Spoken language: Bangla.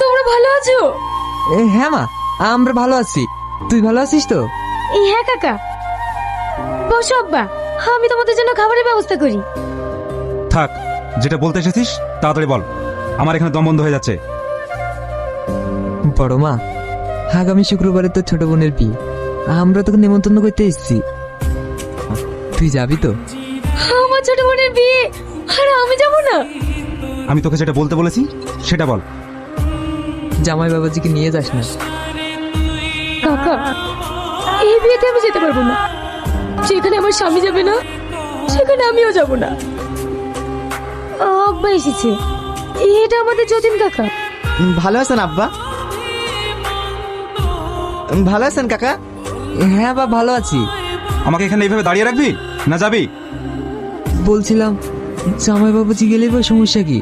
তোমরা ভালো আছো? হ্যাঁ মা, আমরা ভালো আছি। তুই ভালো আছিস তো? হ্যাঁ কাকা। বসো আব্বা, আমি তোমাদের জন্য খাবারের ব্যবস্থা করি। থাক, যেটা বলতে এসেছিস তাড়াতাড়ি বল, আমার এখানে দম বন্ধ হয়ে যাচ্ছে। বড় মা, আগামী শুক্রবারে তো ছোট বোনের বিয়ে, আমরা তোকে নেমন্তন্ন করতে এসেছি। তুই যাবি তো? আমার ছোট বোনের বিয়ে আর আমি যাব না? আমি তোকে যেটা বলতে বলেছি সেটা বল। জামাই বাবাজিকে নিয়ে যাস না। কাকা, এই বিয়েতে আমি যেতে পারবো না। যেখানে আমার স্বামী যাবে না সেখানে আমিও যাব না। আব্বা এসেছে, এটা আমাদের যতীন কাকা। ভালো আছেন আব্বা? ভালো আছেন কাকা? হ্যাঁ বা ভালো আছি। আমাকে এখানে এইভাবে দাঁড়িয়ে রাখবি না যাবি? বলছিলাম জামাই বাবাজি গেলে বা সমস্যা কি?